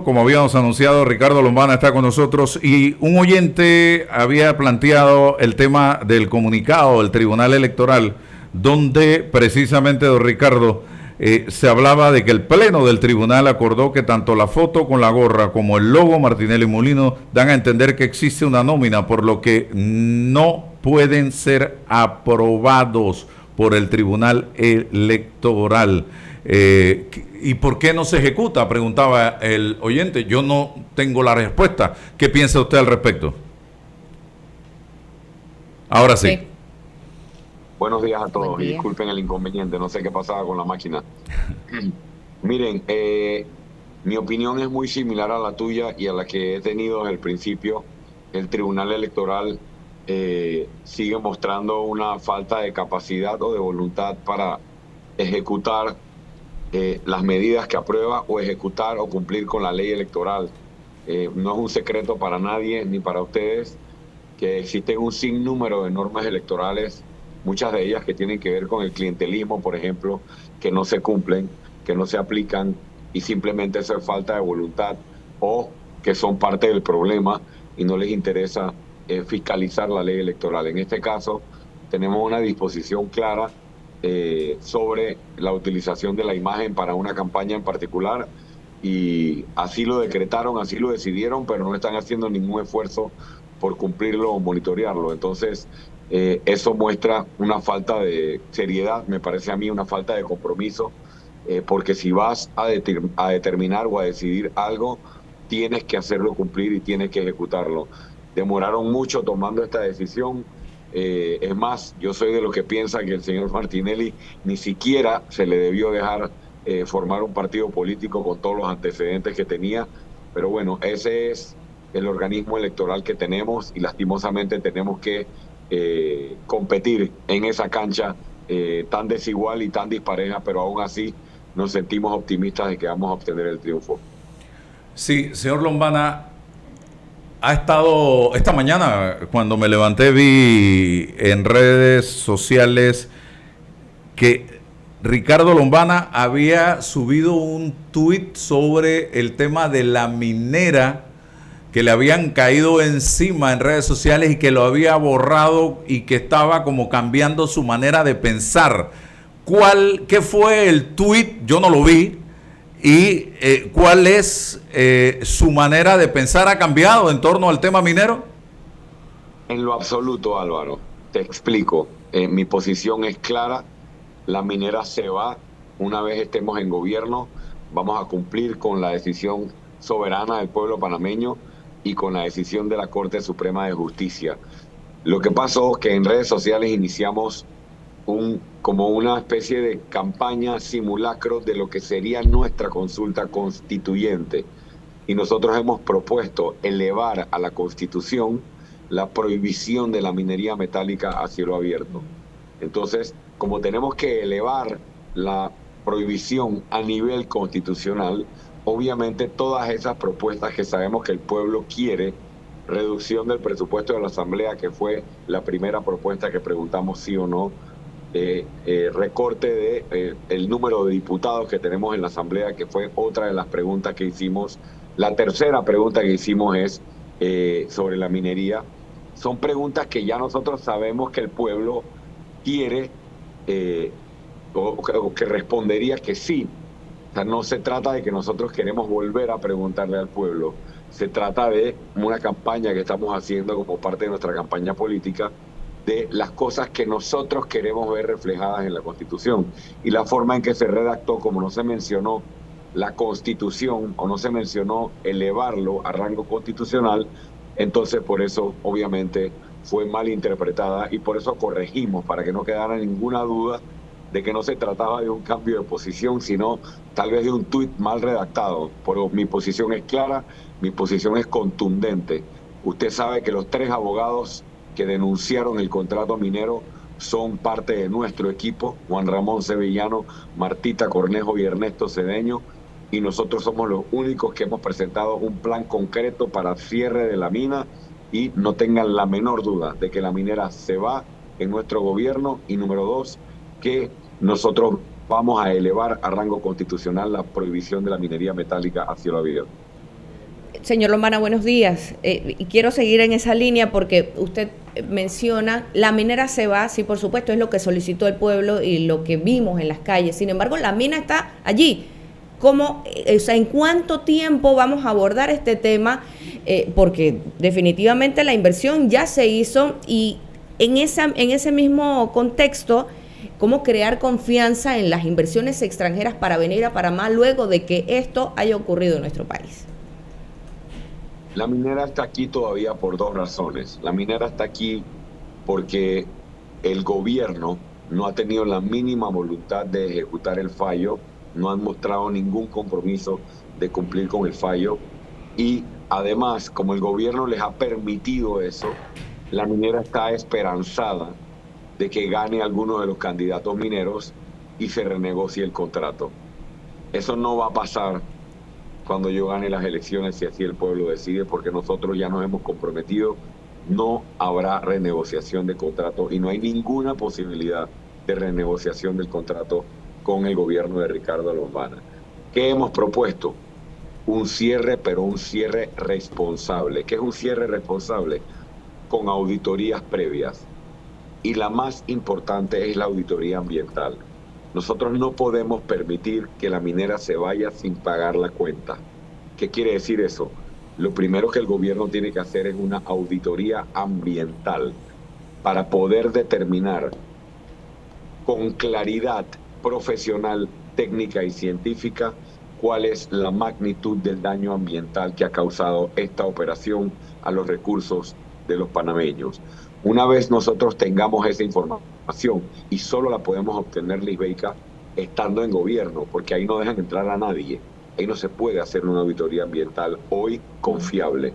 Como habíamos anunciado, Ricardo Lombana está con nosotros y un oyente había planteado el tema del comunicado del Tribunal Electoral, donde precisamente, don Ricardo, se hablaba de que el Pleno del Tribunal acordó que tanto la foto con la gorra como el logo Martinelli Molino dan a entender que existe una nómina, por lo que no pueden ser aprobados por el Tribunal Electoral. ¿Y por qué no se ejecuta? Preguntaba el oyente. Yo no tengo la respuesta. ¿Qué piensa usted al respecto? Ahora sí. Sí, Buenos días a buen todos y día. disculpen el inconveniente, no sé qué pasaba con la máquina. Miren, mi opinión es muy similar a la tuya y a la que he tenido desde el principio. El Tribunal Electoral sigue mostrando una falta de capacidad o de voluntad para ejecutar las medidas que aprueba o ejecutar o cumplir con la ley electoral. No es un secreto para nadie ni para ustedes que existen un sinnúmero de normas electorales, muchas de ellas que tienen que ver con el clientelismo, por ejemplo, que no se cumplen, que no se aplican y simplemente eso es falta de voluntad o que son parte del problema y no les interesa fiscalizar la ley electoral. En este caso, tenemos una disposición clara sobre la utilización de la imagen para una campaña en particular y así lo decretaron, así lo decidieron, pero no están haciendo ningún esfuerzo por cumplirlo o monitorearlo. Entonces, eso muestra una falta de seriedad, me parece a mí una falta de compromiso, porque si vas a determinar o a decidir algo, tienes que hacerlo cumplir y tienes que ejecutarlo. Demoraron mucho tomando esta decisión. Es más, yo soy de los que piensa que el señor Martinelli ni siquiera se le debió dejar formar un partido político con todos los antecedentes que tenía. Pero bueno, ese es el organismo electoral que tenemos y lastimosamente tenemos que competir en esa cancha tan desigual y tan dispareja, pero aún así nos sentimos optimistas de que vamos a obtener el triunfo. Sí, señor Lombana, ha estado, esta mañana cuando me levanté vi en redes sociales que Ricardo Lombana había subido un tuit sobre el tema de la minera que le habían caído encima en redes sociales y que lo había borrado y que estaba como cambiando su manera de pensar. ¿Qué fue el tuit? Yo no lo vi. ¿Y cuál es su manera de pensar ha cambiado en torno al tema minero? En lo absoluto, Álvaro, te explico. Mi posición es clara. La minera se va. Una vez estemos en gobierno, vamos a cumplir con la decisión soberana del pueblo panameño y con la decisión de la Corte Suprema de Justicia. Lo que pasó es que en redes sociales iniciamos como una especie de campaña simulacro de lo que sería nuestra consulta constituyente. Y nosotros hemos propuesto elevar a la Constitución la prohibición de la minería metálica a cielo abierto. Entonces, como tenemos que elevar la prohibición a nivel constitucional, obviamente todas esas propuestas que sabemos que el pueblo quiere, reducción del presupuesto de la Asamblea, que fue la primera propuesta que preguntamos sí o no, recorte de el número de diputados que tenemos en la Asamblea, que fue otra de las preguntas que hicimos. La tercera pregunta que hicimos es sobre la minería. Son preguntas que ya nosotros sabemos que el pueblo quiere eh, o que respondería que sí. O sea, no se trata de que nosotros queremos volver a preguntarle al pueblo. Se trata de una campaña que estamos haciendo como parte de nuestra campaña política de las cosas que nosotros queremos ver reflejadas en la Constitución. Y la forma en que se redactó, como no se mencionó la Constitución o no se mencionó elevarlo a rango constitucional, entonces por eso obviamente fue mal interpretada y por eso corregimos, para que no quedara ninguna duda de que no se trataba de un cambio de posición, sino tal vez de un tuit mal redactado. Pero mi posición es clara, mi posición es contundente. Usted sabe que los 3 abogados que denunciaron el contrato minero son parte de nuestro equipo: Juan Ramón Sevillano, Martita Cornejo y Ernesto Cedeño, y nosotros somos los únicos que hemos presentado un plan concreto para cierre de la mina, y no tengan la menor duda de que la minera se va en nuestro gobierno, y número dos, que nosotros vamos a elevar a rango constitucional la prohibición de la minería metálica a cielo abierto. Señor Lombana, buenos días. Y quiero seguir en esa línea porque usted menciona, la minera se va, sí, por supuesto, es lo que solicitó el pueblo y lo que vimos en las calles. Sin embargo, la mina está allí. ¿Cómo, o sea, en cuánto tiempo vamos a abordar este tema? Porque definitivamente la inversión ya se hizo y en ese mismo contexto, ¿cómo crear confianza en las inversiones extranjeras para venir a Panamá luego de que esto haya ocurrido en nuestro país? La minera está aquí todavía por dos razones. La minera está aquí porque el gobierno no ha tenido la mínima voluntad de ejecutar el fallo, no han mostrado ningún compromiso de cumplir con el fallo y además, como el gobierno les ha permitido eso, la minera está esperanzada de que gane alguno de los candidatos mineros y se renegocie el contrato. Eso no va a pasar cuando yo gane las elecciones, si así el pueblo decide, porque nosotros ya nos hemos comprometido, no habrá renegociación de contrato y no hay ninguna posibilidad de renegociación del contrato con el gobierno de Ricardo Lombana. ¿Qué hemos propuesto? Un cierre, pero un cierre responsable. ¿Qué es un cierre responsable? Con auditorías previas. Y la más importante es la auditoría ambiental. Nosotros no podemos permitir que la minera se vaya sin pagar la cuenta. ¿Qué quiere decir eso? Lo primero que el gobierno tiene que hacer es una auditoría ambiental para poder determinar con claridad profesional, técnica y científica cuál es la magnitud del daño ambiental que ha causado esta operación a los recursos de los panameños. Una vez nosotros tengamos esa información, y solo la podemos obtener, Lisbeica, estando en gobierno, porque ahí no dejan entrar a nadie, ahí no se puede hacer una auditoría ambiental hoy confiable.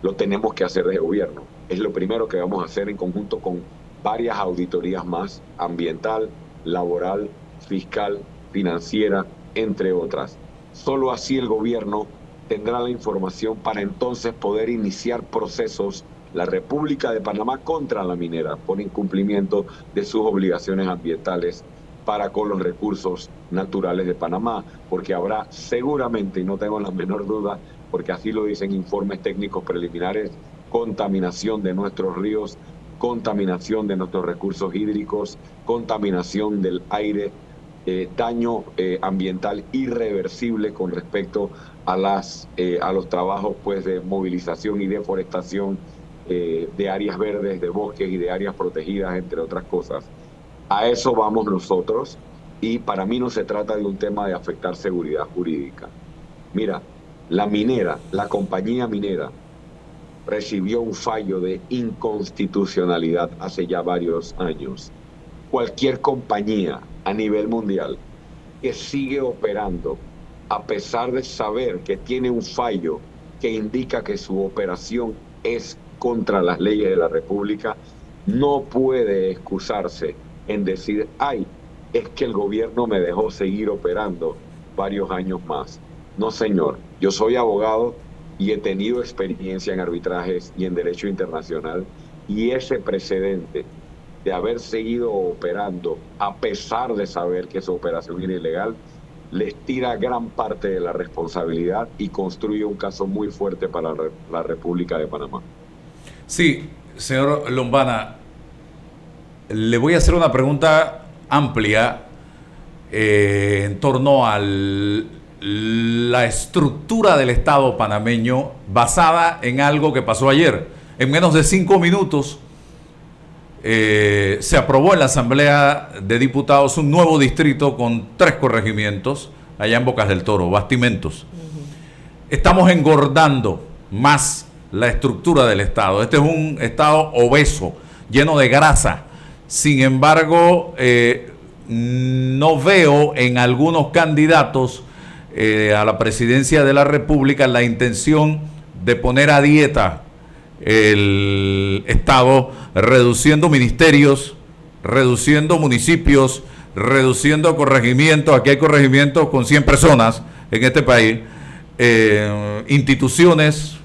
Lo tenemos que hacer desde gobierno. Es lo primero que vamos a hacer en conjunto con varias auditorías más, ambiental, laboral, fiscal, financiera, entre otras. Solo así el gobierno tendrá la información para entonces poder iniciar procesos la República de Panamá contra la minera por incumplimiento de sus obligaciones ambientales para con los recursos naturales de Panamá, porque habrá seguramente, y no tengo la menor duda, porque así lo dicen informes técnicos preliminares, contaminación de nuestros ríos, contaminación de nuestros recursos hídricos, contaminación del aire, daño ambiental irreversible con respecto a los trabajos pues, de movilización y deforestación de áreas verdes, de bosques y de áreas protegidas, entre otras cosas. A eso vamos nosotros y para mí no se trata de un tema de afectar seguridad jurídica. Mira, la compañía minera, recibió un fallo de inconstitucionalidad hace ya varios años. Cualquier compañía a nivel mundial que sigue operando a pesar de saber que tiene un fallo que indica que su operación es contra las leyes de la República, no puede excusarse en decir, ay, es que el gobierno me dejó seguir operando varios años más. No, señor, yo soy abogado y he tenido experiencia en arbitrajes y en derecho internacional, y ese precedente de haber seguido operando a pesar de saber que su operación era ilegal, les tira gran parte de la responsabilidad y construye un caso muy fuerte para la República de Panamá. Sí, señor Lombana, le voy a hacer una pregunta amplia en torno a la estructura del Estado panameño basada en algo que pasó ayer. En menos de 5 minutos se aprobó en la Asamblea de Diputados un nuevo distrito con 3 corregimientos allá en Bocas del Toro, Bastimentos. Estamos engordando más la estructura del Estado. Este es un Estado obeso, lleno de grasa. Sin embargo, no veo en algunos candidatos a la presidencia de la República la intención de poner a dieta el Estado, reduciendo ministerios, reduciendo municipios, reduciendo corregimientos. Aquí hay corregimientos con 100 personas en este país, instituciones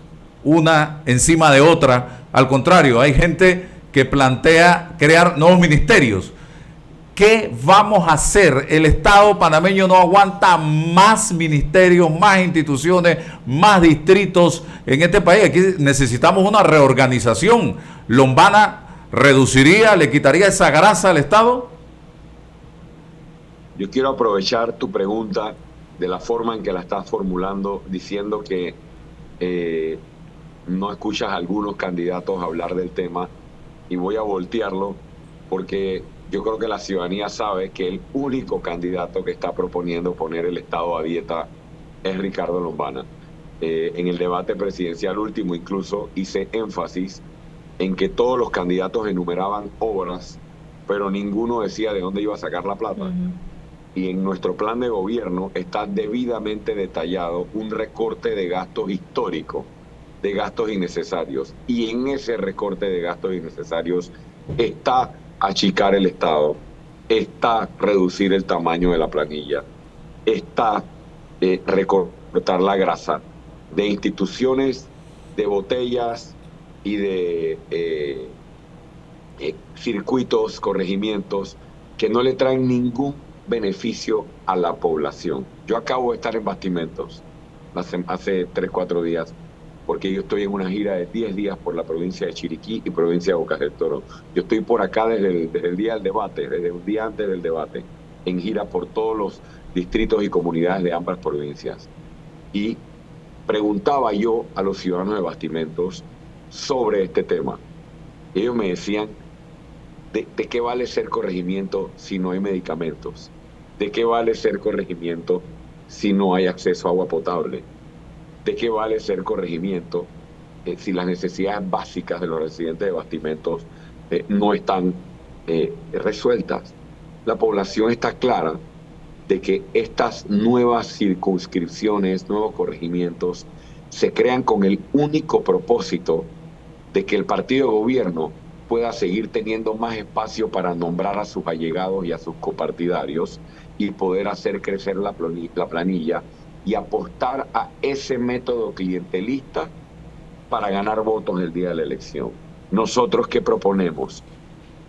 una encima de otra. Al contrario, hay gente que plantea crear nuevos ministerios. ¿Qué vamos a hacer? El Estado panameño no aguanta más ministerios, más instituciones, más distritos en este país. Aquí necesitamos una reorganización. ¿Lombana reduciría, le quitaría esa grasa al Estado? Yo quiero aprovechar tu pregunta de la forma en que la estás formulando, diciendo que no escuchas a algunos candidatos hablar del tema, y voy a voltearlo porque yo creo que la ciudadanía sabe que el único candidato que está proponiendo poner el Estado a dieta es Ricardo Lombana. En el debate presidencial último incluso hice énfasis en que todos los candidatos enumeraban obras, pero ninguno decía de dónde iba a sacar la plata. Y en nuestro plan de gobierno está debidamente detallado un recorte de gastos histórico, de gastos innecesarios. Y en ese recorte de gastos innecesarios está achicar el Estado, está reducir el tamaño de la planilla, está recortar la grasa de instituciones, de botellas y de circuitos, corregimientos que no le traen ningún beneficio a la población. Yo acabo de estar en Bastimentos hace 3-4 días, porque yo estoy en una gira de 10 días por la provincia de Chiriquí y provincia de Bocas del Toro. Yo estoy por acá desde el día del debate, desde un día antes del debate, en gira por todos los distritos y comunidades de ambas provincias. Y preguntaba yo a los ciudadanos de Bastimentos sobre este tema. Ellos me decían, ¿de qué vale ser corregimiento si no hay medicamentos? ¿De qué vale ser corregimiento si no hay acceso a agua potable? ¿De qué vale ser corregimiento si las necesidades básicas de los residentes de Bastimentos no están resueltas? La población está clara de que estas nuevas circunscripciones, nuevos corregimientos, se crean con el único propósito de que el partido de gobierno pueda seguir teniendo más espacio para nombrar a sus allegados y a sus copartidarios y poder hacer crecer la planilla y apostar a ese método clientelista para ganar votos el día de la elección. ¿Nosotros qué proponemos?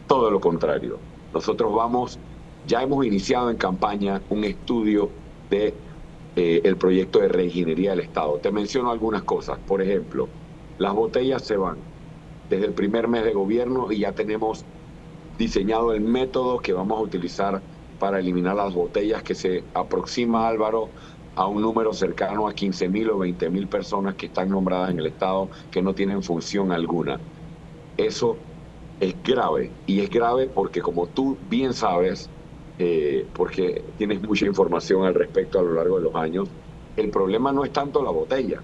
Todo lo contrario. Nosotros ya hemos iniciado en campaña un estudio de el proyecto de reingeniería del Estado. Te menciono algunas cosas. Por ejemplo, las botellas se van desde el primer mes de gobierno y ya tenemos diseñado el método que vamos a utilizar para eliminar las botellas, que se aproxima, Álvaro, a un número cercano a 15.000 o 20.000 personas que están nombradas en el Estado que no tienen función alguna. Eso es grave, y es grave porque, como tú bien sabes, porque tienes mucha información al respecto a lo largo de los años, el problema no es tanto la botella.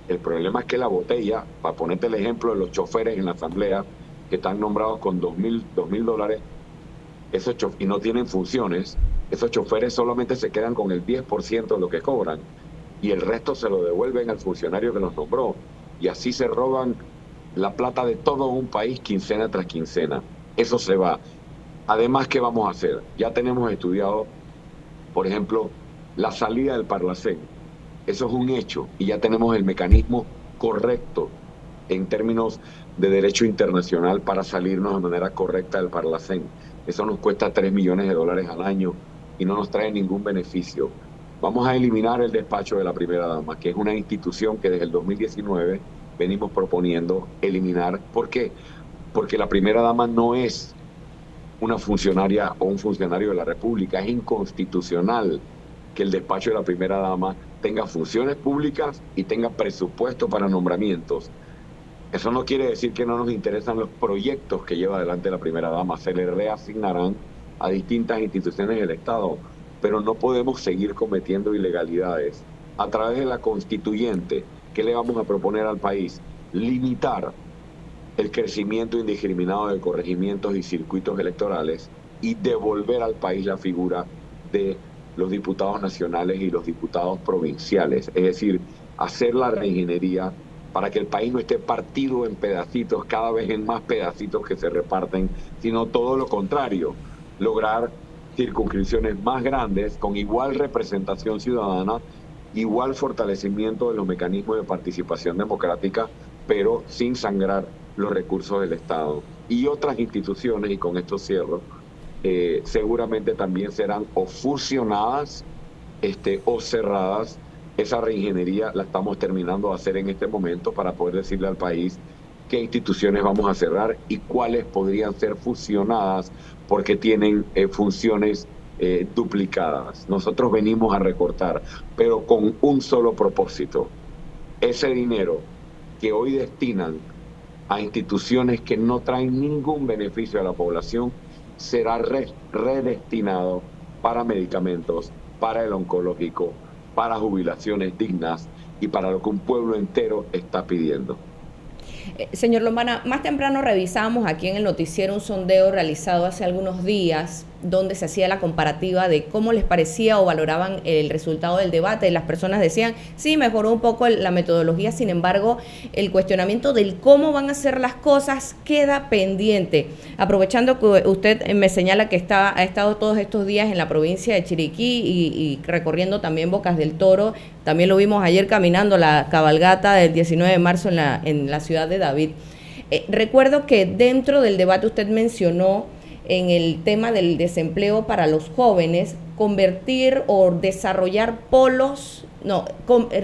El problema es que la botella, para ponerte el ejemplo de los choferes en la asamblea, que están nombrados con $2.000, y no tienen funciones, esos choferes solamente se quedan con el 10% de lo que cobran, y el resto se lo devuelven al funcionario que los nombró. Y así se roban la plata de todo un país quincena tras quincena. Eso se va. Además, ¿qué vamos a hacer? Ya tenemos estudiado, por ejemplo, la salida del Parlacén. Eso es un hecho, y ya tenemos el mecanismo correcto en términos de derecho internacional para salirnos de manera correcta del Parlacén. Eso nos cuesta $3 millones al año y no nos trae ningún beneficio. Vamos a eliminar el despacho de la primera dama, que es una institución que desde el 2019 venimos proponiendo eliminar. ¿Por qué? Porque la primera dama no es una funcionaria o un funcionario de la República. Es inconstitucional que el despacho de la primera dama tenga funciones públicas y tenga presupuesto para nombramientos. Eso no quiere decir que no nos interesan los proyectos que lleva adelante la primera dama. Se le reasignarán a distintas instituciones del Estado, pero no podemos seguir cometiendo ilegalidades. A través de la constituyente, ¿qué le vamos a proponer al país? Limitar el crecimiento indiscriminado de corregimientos y circuitos electorales y devolver al país la figura de los diputados nacionales y los diputados provinciales. Es decir, hacer la reingeniería para que el país no esté partido en pedacitos, cada vez en más pedacitos que se reparten, sino todo lo contrario, lograr circunscripciones más grandes con igual representación ciudadana, igual fortalecimiento de los mecanismos de participación democrática, pero sin sangrar los recursos del Estado. Y otras instituciones, y con esto cierro, seguramente también serán o fusionadas o cerradas. Esa reingeniería la estamos terminando de hacer en este momento para poder decirle al país qué instituciones vamos a cerrar y cuáles podrían ser fusionadas porque tienen funciones duplicadas. Nosotros venimos a recortar, pero con un solo propósito. Ese dinero que hoy destinan a instituciones que no traen ningún beneficio a la población será redestinado para medicamentos, para el oncológico, para jubilaciones dignas y para lo que un pueblo entero está pidiendo. Señor Lombana, más temprano revisamos aquí en el noticiero un sondeo realizado hace algunos días donde se hacía la comparativa de cómo les parecía o valoraban el resultado del debate. Las personas decían, sí, mejoró un poco la metodología, sin embargo, el cuestionamiento del cómo van a hacer las cosas queda pendiente. Aprovechando que usted me señala que ha estado todos estos días en la provincia de Chiriquí y recorriendo también Bocas del Toro, también lo vimos ayer caminando la cabalgata del 19 de marzo en la ciudad de David. Recuerdo que dentro del debate usted mencionó en el tema del desempleo para los jóvenes, convertir o desarrollar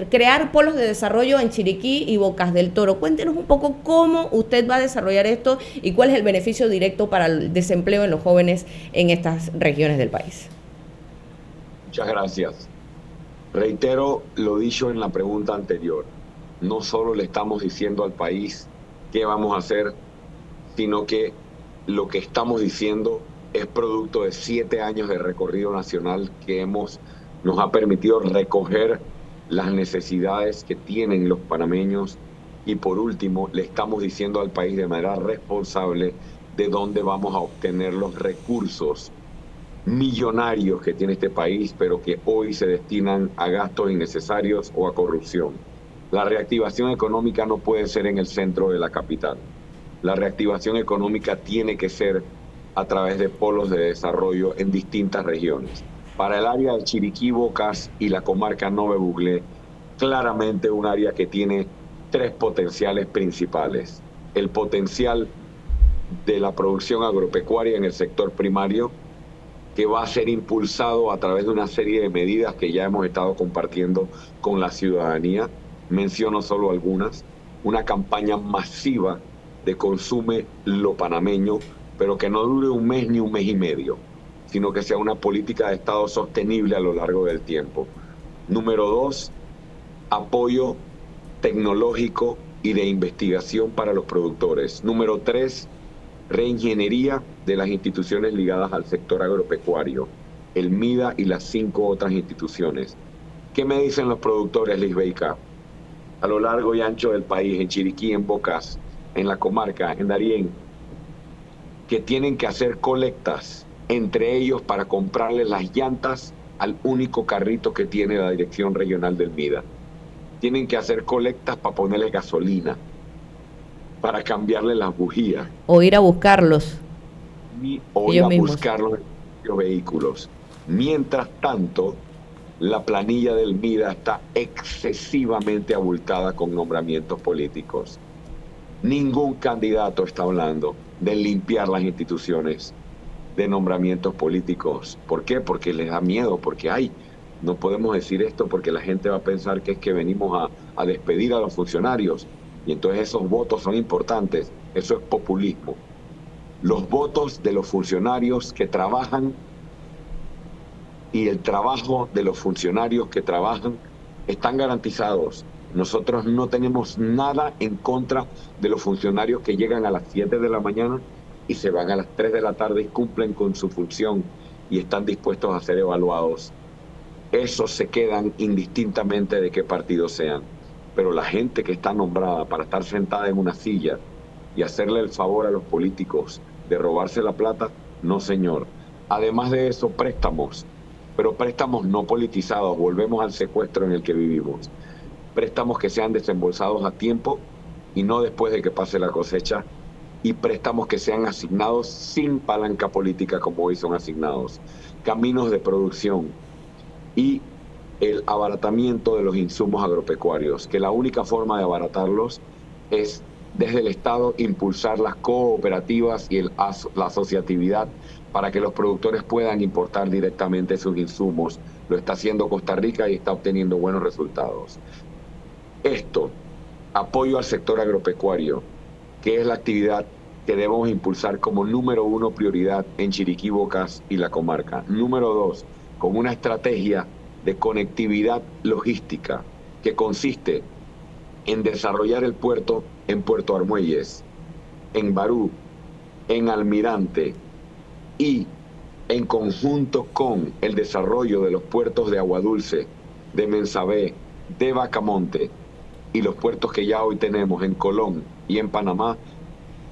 crear polos de desarrollo en Chiriquí y Bocas del Toro. Cuéntenos un poco cómo usted va a desarrollar esto y cuál es el beneficio directo para el desempleo en los jóvenes en estas regiones del país. Muchas gracias. Reitero lo dicho en la pregunta anterior. No solo le estamos diciendo al país qué vamos a hacer, sino que lo que estamos diciendo es producto de 7 años de recorrido nacional que nos ha permitido recoger las necesidades que tienen los panameños y por último le estamos diciendo al país de manera responsable de dónde vamos a obtener los recursos millonarios que tiene este país, pero que hoy se destinan a gastos innecesarios o a corrupción. La reactivación económica no puede ser en el centro de la capital. La reactivación económica tiene que ser a través de polos de desarrollo en distintas regiones. Para el área de Chiriquí, Bocas y la comarca Nove Buglé, claramente un área que tiene 3 potenciales principales. El potencial de la producción agropecuaria en el sector primario, que va a ser impulsado a través de una serie de medidas que ya hemos estado compartiendo con la ciudadanía. Menciono solo algunas. Una campaña masiva de consume lo panameño, pero que no dure un mes ni un mes y medio, sino que sea una política de Estado sostenible a lo largo del tiempo. Número 2, apoyo tecnológico y de investigación para los productores. Número 3, reingeniería de las instituciones ligadas al sector agropecuario, el MIDA y las 5 otras instituciones. ¿Qué me dicen los productores, Lisbeica? A lo largo y ancho del país, en Chiriquí, en Bocas, en la comarca, en Darién, que tienen que hacer colectas entre ellos para comprarle las llantas al único carrito que tiene la Dirección Regional del MIDA. Tienen que hacer colectas para ponerle gasolina, para cambiarle las bujías. O ir a buscarlos. O ir a buscarlos en los vehículos. Mientras tanto, la planilla del MIDA está excesivamente abultada con nombramientos políticos. Ningún candidato está hablando de limpiar las instituciones de nombramientos políticos. ¿Por qué? Porque les da miedo, porque no podemos decir esto porque la gente va a pensar que es que venimos a despedir a los funcionarios y entonces esos votos son importantes. Eso es populismo. Los votos de los funcionarios que trabajan y el trabajo de los funcionarios que trabajan están garantizados. Nosotros no tenemos nada en contra de los funcionarios que llegan a las 7 de la mañana y se van a las 3 de la tarde y cumplen con su función y están dispuestos a ser evaluados. Esos se quedan indistintamente de qué partido sean. Pero la gente que está nombrada para estar sentada en una silla y hacerle el favor a los políticos de robarse la plata, no señor. Además de eso, préstamos, pero préstamos no politizados, volvemos al secuestro en el que vivimos. Préstamos que sean desembolsados a tiempo y no después de que pase la cosecha, y préstamos que sean asignados sin palanca política como hoy son asignados. Caminos de producción y el abaratamiento de los insumos agropecuarios, que la única forma de abaratarlos es desde el Estado impulsar las cooperativas y la asociatividad para que los productores puedan importar directamente sus insumos. Lo está haciendo Costa Rica y está obteniendo buenos resultados. Esto, apoyo al sector agropecuario, que es la actividad que debemos impulsar como número 1 prioridad en Chiriquí, Bocas y la comarca. Número 2, con una estrategia de conectividad logística que consiste en desarrollar el puerto en Puerto Armuelles, en Barú, en Almirante y en conjunto con el desarrollo de los puertos de Aguadulce, de Mensabé, de Bacamonte y los puertos que ya hoy tenemos en Colón y en Panamá,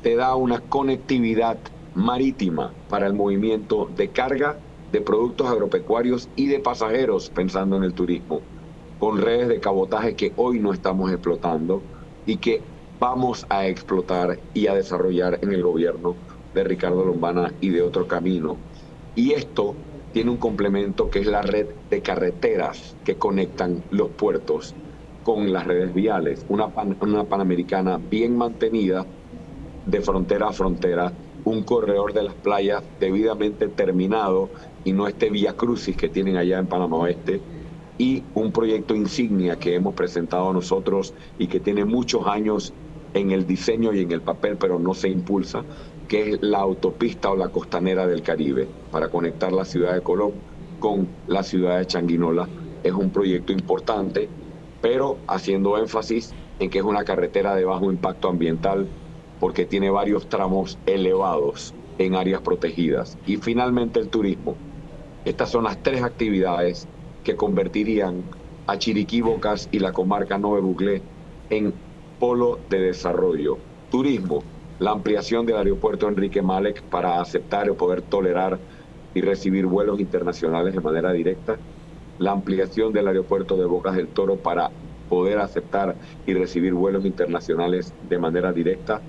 te da una conectividad marítima para el movimiento de carga de productos agropecuarios y de pasajeros, pensando en el turismo, con redes de cabotaje que hoy no estamos explotando y que vamos a explotar y a desarrollar en el gobierno de Ricardo Lombana y de Otro Camino. Y esto tiene un complemento que es la red de carreteras que conectan los puertos con las redes viales, una Panamericana bien mantenida de frontera a frontera, un corredor de las playas debidamente terminado y no este vía crucis que tienen allá en Panamá Oeste, y un proyecto insignia que hemos presentado nosotros y que tiene muchos años en el diseño y en el papel, pero no se impulsa, que es la autopista o la costanera del Caribe, para conectar la ciudad de Colón con la ciudad de Changuinola. Es un proyecto importante, pero haciendo énfasis en que es una carretera de bajo impacto ambiental, porque tiene varios tramos elevados en áreas protegidas. Y finalmente el turismo. Estas son las 3 actividades que convertirían a Chiriquí, Bocas y la comarca Nove Buglé en polo de desarrollo. Turismo, la ampliación del aeropuerto Enrique Malek para aceptar o poder tolerar y recibir vuelos internacionales de manera directa. La ampliación del aeropuerto de Bocas del Toro para poder aceptar y recibir vuelos internacionales de manera directa.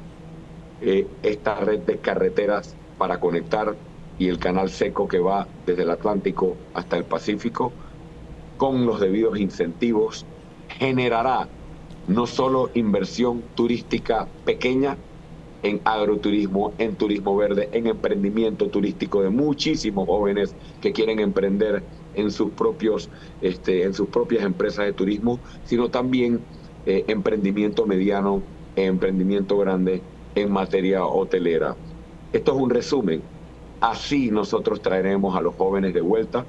Esta red de carreteras para conectar y el canal seco que va desde el Atlántico hasta el Pacífico, con los debidos incentivos, generará no solo inversión turística pequeña en agroturismo, en turismo verde, en emprendimiento turístico de muchísimos jóvenes que quieren emprender en sus propias empresas de turismo, sino también emprendimiento mediano, emprendimiento grande en materia hotelera. Esto es un resumen. Así nosotros traeremos a los jóvenes de vuelta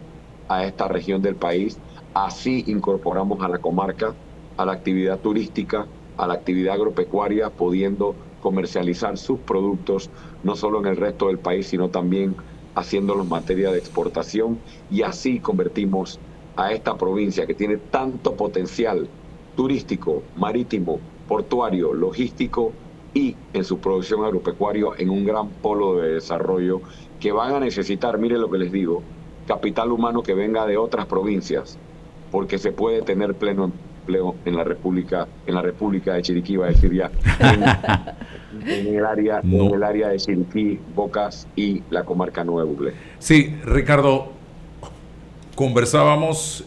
a esta región del país, así incorporamos a la comarca, a la actividad turística, a la actividad agropecuaria, pudiendo comercializar sus productos no solo en el resto del país, sino también haciéndolos materia de exportación, y así convertimos a esta provincia que tiene tanto potencial turístico, marítimo, portuario, logístico y en su producción agropecuaria en un gran polo de desarrollo que van a necesitar, miren lo que les digo, capital humano que venga de otras provincias, porque se puede tener pleno empleo en la República de Chiriquí, va a decir ya, en el área de Chiriquí, Bocas y la comarca Nueva Buglé. Sí, Ricardo, conversábamos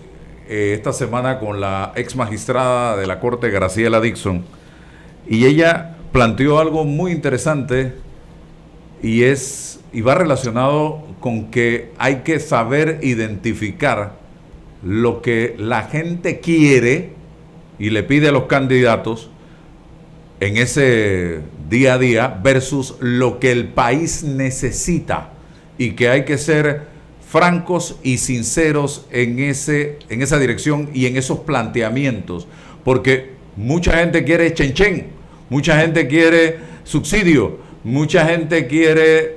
esta semana con la ex magistrada de la Corte, Graciela Dixon, y ella planteó algo muy interesante y va relacionado con que hay que saber identificar lo que la gente quiere y le pide a los candidatos en ese día a día versus lo que el país necesita, y que hay que ser francos y sinceros en esa dirección y en esos planteamientos, porque mucha gente quiere chenchen, mucha gente quiere subsidio, mucha gente quiere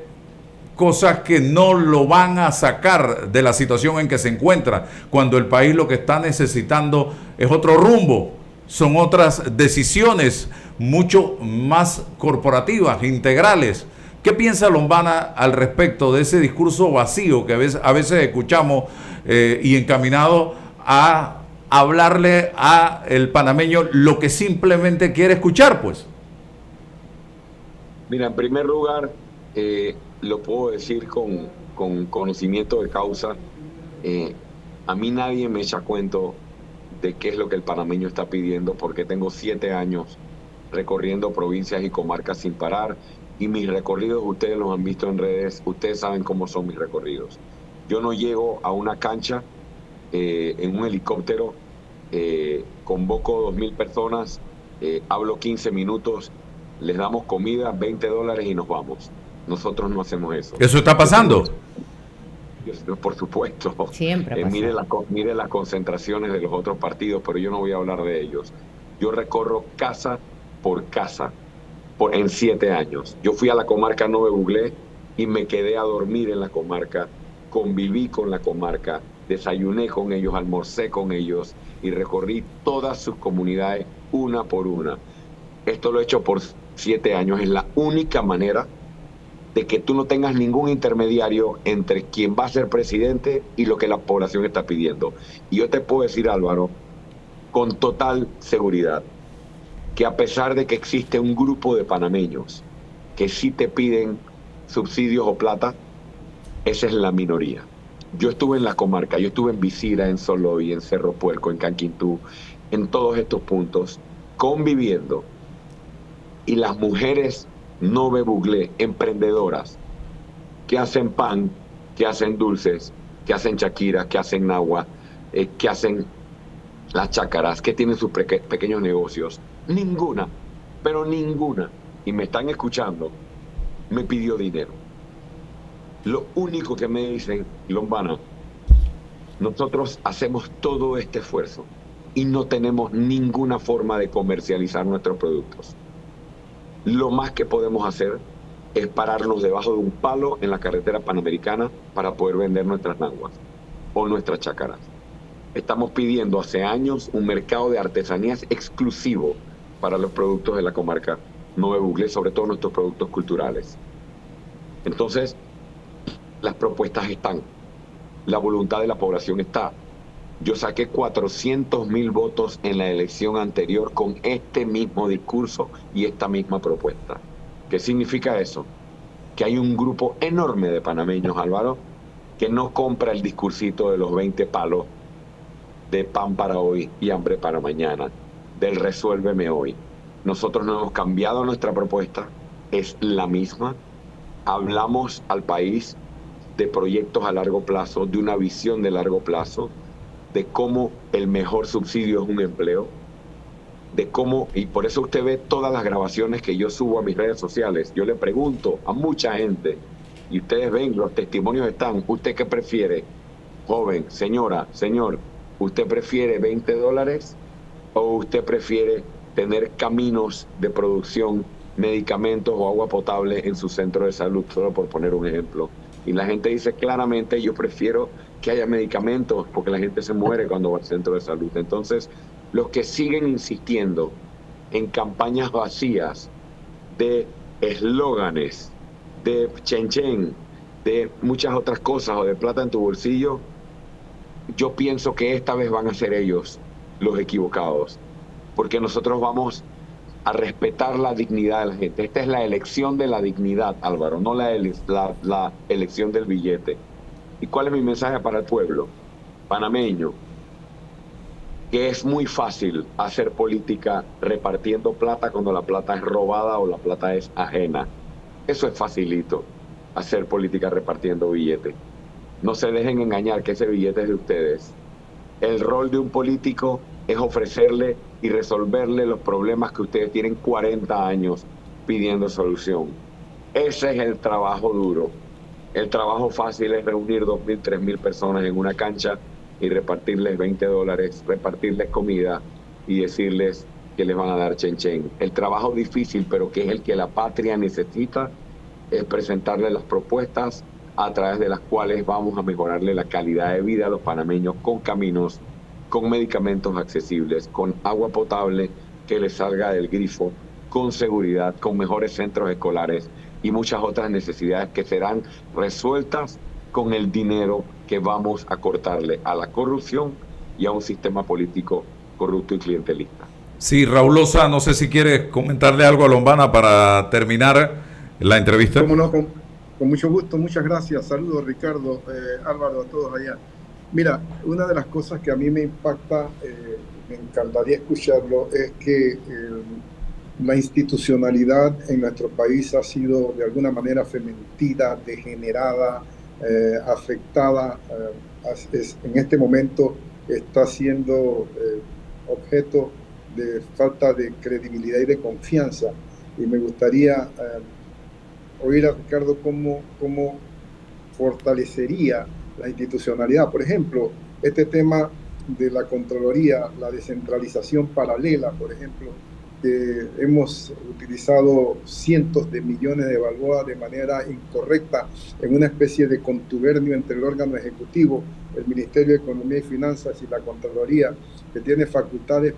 cosas que no lo van a sacar de la situación en que se encuentra, cuando el país lo que está necesitando es otro rumbo, son otras decisiones mucho más corporativas, integrales. ¿Qué piensa Lombana al respecto de ese discurso vacío que a veces escuchamos y encaminado a hablarle a el panameño lo que simplemente quiere escuchar, pues? Mira, en primer lugar, lo puedo decir con conocimiento de causa. A mí nadie me echa cuento de qué es lo que el panameño está pidiendo, porque tengo 7 años recorriendo provincias y comarcas sin parar. Y mis recorridos, ustedes los han visto en redes, ustedes saben cómo son mis recorridos. Yo no llego a una cancha en un helicóptero, convoco 2,000 personas, hablo 15 minutos, les damos comida, $20 y nos vamos. Nosotros no hacemos eso. ¿Eso está pasando? Por supuesto. Siempre pasa. Mire las concentraciones de los otros partidos, pero yo no voy a hablar de ellos. Yo recorro casa por casa en 7 años. Yo fui a la comarca Nove Buglé y me quedé a dormir en la comarca, conviví con la comarca, desayuné con ellos, almorcé con ellos y recorrí todas sus comunidades una por una. Esto lo he hecho por 7 años. Es la única manera de que tú no tengas ningún intermediario entre quien va a ser presidente y lo que la población está pidiendo. Y yo te puedo decir, Álvaro, con total seguridad, que a pesar de que existe un grupo de panameños que sí te piden subsidios o plata, esa es la minoría. Yo estuve en la comarca, yo estuve en Visira, en Soloy, en Cerro Puerco, en Canquintú, en todos estos puntos, conviviendo. Y las mujeres Nove Buglé, emprendedoras, que hacen pan, que hacen dulces, que hacen chaquiras, que hacen nagua, que hacen las chácaras, que tienen sus pequeños negocios, ninguna, pero ninguna, y me están escuchando, me pidió dinero. Lo único que me dicen, Lombana, nosotros hacemos todo este esfuerzo y no tenemos ninguna forma de comercializar nuestros productos. Lo más que podemos hacer es pararnos debajo de un palo en la carretera panamericana para poder vender nuestras naguas o nuestras chácaras. Estamos pidiendo hace años un mercado de artesanías exclusivo para los productos de la comarca Nove Buglé, sobre todo nuestros productos culturales. Entonces, las propuestas están, la voluntad de la población está. Yo saqué 400,000 votos en la elección anterior con este mismo discurso y esta misma propuesta. ¿Qué significa eso? Que hay un grupo enorme de panameños, Álvaro, que no compra el discursito de los 20 palos de pan para hoy y hambre para mañana, del resuélveme hoy. Nosotros no hemos cambiado nuestra propuesta, es la misma. Hablamos al país de proyectos a largo plazo, de una visión de largo plazo, de cómo el mejor subsidio es un empleo, de cómo, y por eso usted ve todas las grabaciones que yo subo a mis redes sociales. Yo le pregunto a mucha gente, y ustedes ven, los testimonios están, ¿usted qué prefiere? Joven, señora, señor, ¿usted prefiere $20 o usted prefiere tener caminos de producción, medicamentos o agua potable en su centro de salud? Solo por poner un ejemplo. Y la gente dice claramente, yo prefiero que haya medicamentos porque la gente se muere cuando va al centro de salud. Entonces, los que siguen insistiendo en campañas vacías de eslóganes, de chen, de muchas otras cosas o de plata en tu bolsillo, yo pienso que esta vez van a ser ellos los equivocados, porque nosotros vamos a respetar la dignidad de la gente. Esta es la elección de la dignidad, Álvaro, no la elección del billete. ¿Y cuál es mi mensaje para el pueblo panameño? Que es muy fácil hacer política repartiendo plata cuando la plata es robada o la plata es ajena. Eso es facilito, hacer política repartiendo billetes. No se dejen engañar que ese billete es de ustedes. El rol de un político es ofrecerle y resolverle los problemas que ustedes tienen 40 años pidiendo solución. Ese es el trabajo duro. El trabajo fácil es reunir 2,000, 3,000 personas en una cancha y repartirles $20, repartirles comida y decirles que les van a dar chen. El trabajo difícil, pero que es el que la patria necesita, es presentarle las propuestas a través de las cuales vamos a mejorarle la calidad de vida a los panameños con caminos, con medicamentos accesibles, con agua potable que les salga del grifo, con seguridad, con mejores centros escolares y muchas otras necesidades que serán resueltas con el dinero que vamos a cortarle a la corrupción y a un sistema político corrupto y clientelista. Sí, Raúl Loza, no sé si quieres comentarle algo a Lombana para terminar la entrevista. Cómo no, con mucho gusto, muchas gracias. Saludos, Ricardo, Álvaro, a todos allá. Mira, una de las cosas que a mí me impacta, me encantaría escucharlo, es que la institucionalidad en nuestro país ha sido de alguna manera fementida, degenerada, afectada. En este momento está siendo objeto de falta de credibilidad y de confianza. Y me gustaría oír a Ricardo cómo fortalecería la institucionalidad. Por ejemplo, este tema de la Contraloría, la descentralización paralela, por ejemplo, que hemos utilizado cientos de millones de balboas de manera incorrecta en una especie de contubernio entre el órgano ejecutivo, el Ministerio de Economía y Finanzas y la Contraloría, que tiene facultades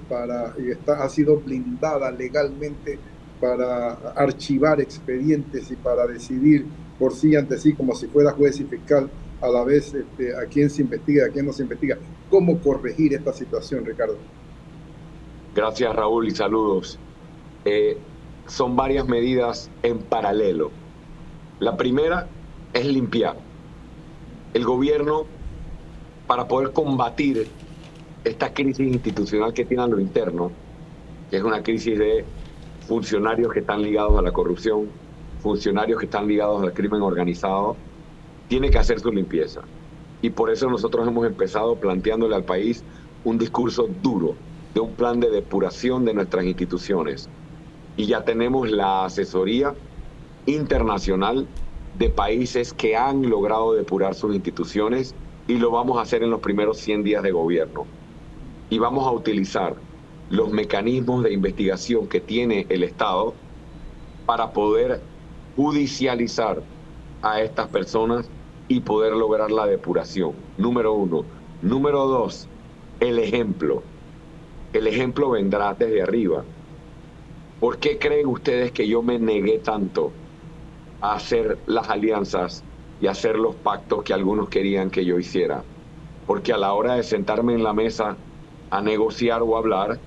ha sido blindada legalmente para archivar expedientes y para decidir por sí ante sí, como si fuera juez y fiscal, a la vez a quién se investiga, a quién no se investiga. ¿Cómo corregir esta situación, Ricardo? Gracias, Raúl, y saludos. Son varias medidas en paralelo. La primera es limpiar. El gobierno, para poder combatir esta crisis institucional que tiene a lo interno, que es una crisis de funcionarios que están ligados a la corrupción, funcionarios que están ligados al crimen organizado, tiene que hacer su limpieza. Y por eso nosotros hemos empezado planteándole al país un discurso duro, de un plan de depuración de nuestras instituciones. Y ya tenemos la asesoría internacional de países que han logrado depurar sus instituciones, y lo vamos a hacer en los primeros 100 días de gobierno. Y vamos a utilizar los mecanismos de investigación que tiene el Estado para poder judicializar a estas personas y poder lograr la depuración. Número 1. Número 2, el ejemplo. El ejemplo vendrá desde arriba. ¿Por qué creen ustedes que yo me negué tanto a hacer las alianzas y hacer los pactos que algunos querían que yo hiciera? Porque a la hora de sentarme en la mesa a negociar o hablar,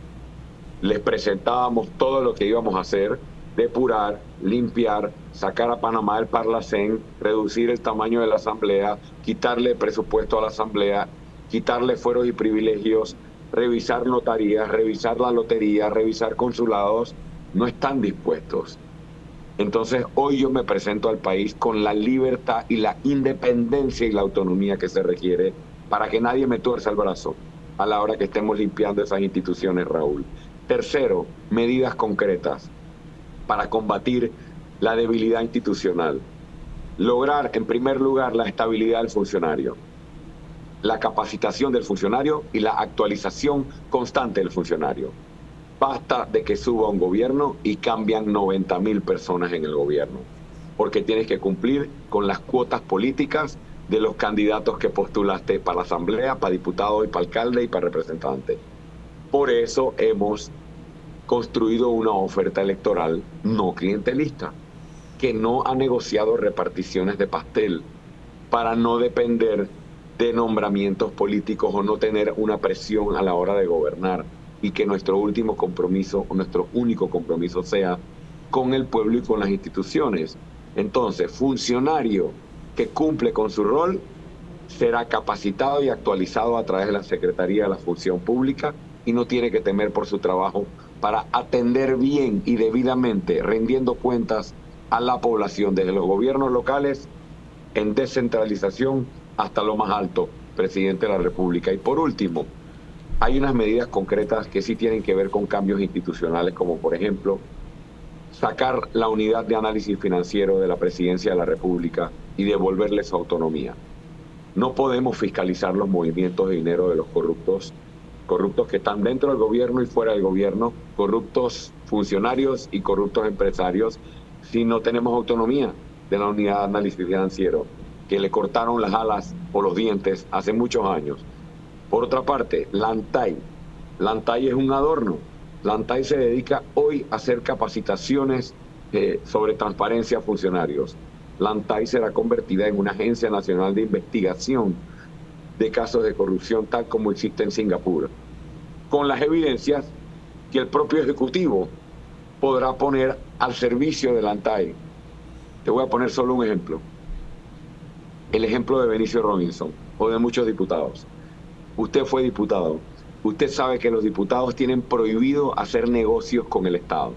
les presentábamos todo lo que íbamos a hacer: depurar, limpiar, sacar a Panamá del Parlacén, reducir el tamaño de la Asamblea, quitarle presupuesto a la Asamblea, quitarle fueros y privilegios, revisar notarías, revisar la lotería, revisar consulados. No están dispuestos. Entonces hoy yo me presento al país con la libertad y la independencia y la autonomía que se requiere para que nadie me tuerza el brazo a la hora que estemos limpiando esas instituciones, Raúl. Tercero, medidas concretas para combatir la debilidad institucional. Lograr, en primer lugar, la estabilidad del funcionario, la capacitación del funcionario y la actualización constante del funcionario. Basta de que suba un gobierno y cambian 90,000 personas en el gobierno, porque tienes que cumplir con las cuotas políticas de los candidatos que postulaste para la Asamblea, para diputado y para alcalde y para representante. Por eso hemos construido una oferta electoral no clientelista, que no ha negociado reparticiones de pastel, para no depender de nombramientos políticos o no tener una presión a la hora de gobernar, y que nuestro último compromiso o nuestro único compromiso sea con el pueblo y con las instituciones. Entonces, funcionario que cumple con su rol será capacitado y actualizado a través de la Secretaría de la Función Pública y no tiene que temer por su trabajo para atender bien y debidamente, rendiendo cuentas a la población, desde los gobiernos locales, en descentralización, hasta lo más alto, presidente de la República. Y por último, hay unas medidas concretas que sí tienen que ver con cambios institucionales, como por ejemplo, sacar la unidad de análisis financiero de la Presidencia de la República y devolverle su autonomía. No podemos fiscalizar los movimientos de dinero de los corruptos que están dentro del gobierno y fuera del gobierno, corruptos funcionarios y corruptos empresarios, si no tenemos autonomía de la unidad de análisis financiero, que le cortaron las alas o los dientes hace muchos años. Por otra parte, la ANTAI. La ANTAI es un adorno. La ANTAI se dedica hoy a hacer capacitaciones sobre transparencia a funcionarios. La ANTAI será convertida en una agencia nacional de investigación de casos de corrupción, tal como existe en Singapur, con las evidencias que el propio Ejecutivo podrá poner al servicio de la ANTAI. Te voy a poner solo un ejemplo. El ejemplo de Benicio Robinson o de muchos diputados. Usted fue diputado. Usted sabe que los diputados tienen prohibido hacer negocios con el Estado.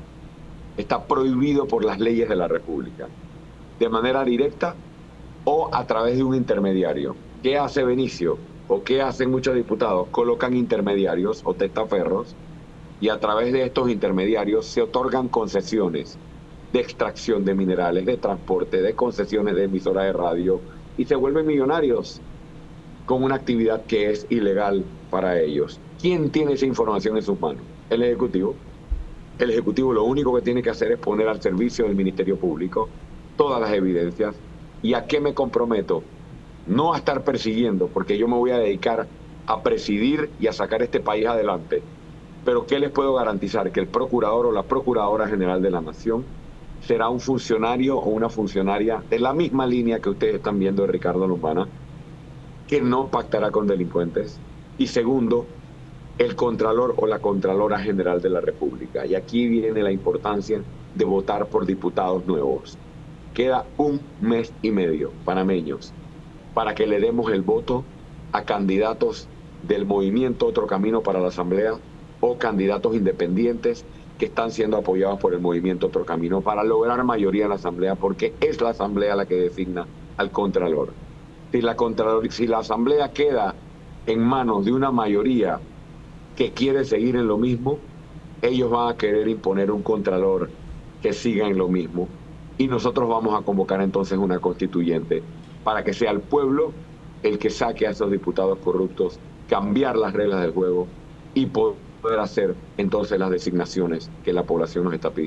Está prohibido por las leyes de la República, de manera directa o a través de un intermediario. ¿Qué hace Benicio? ¿O qué hacen muchos diputados? Colocan intermediarios o testaferros y a través de estos intermediarios se otorgan concesiones de extracción de minerales, de transporte, de concesiones de emisoras de radio y se vuelven millonarios con una actividad que es ilegal para ellos. ¿Quién tiene esa información en sus manos? El Ejecutivo. El Ejecutivo lo único que tiene que hacer es poner al servicio del Ministerio Público todas las evidencias. ¿Y a qué me comprometo? No a estar persiguiendo, porque yo me voy a dedicar a presidir y a sacar este país adelante. Pero ¿qué les puedo garantizar? Que el procurador o la procuradora general de la Nación será un funcionario o una funcionaria de la misma línea que ustedes están viendo de Ricardo Lombana, que no pactará con delincuentes. Y segundo, el Contralor o la Contralora General de la República. Y aquí viene la importancia de votar por diputados nuevos. Queda 1 mes y medio, panameños, para que le demos el voto a candidatos del movimiento Otro Camino para la Asamblea o candidatos independientes que están siendo apoyados por el movimiento Otro Camino para lograr mayoría en la Asamblea, porque es la Asamblea la que designa al Contralor. Si la Asamblea queda en manos de una mayoría que quiere seguir en lo mismo, ellos van a querer imponer un Contralor que siga en lo mismo. Y nosotros vamos a convocar entonces una constituyente para que sea el pueblo el que saque a esos diputados corruptos, cambiar las reglas del juego y poder hacer entonces las designaciones que la población nos está pidiendo.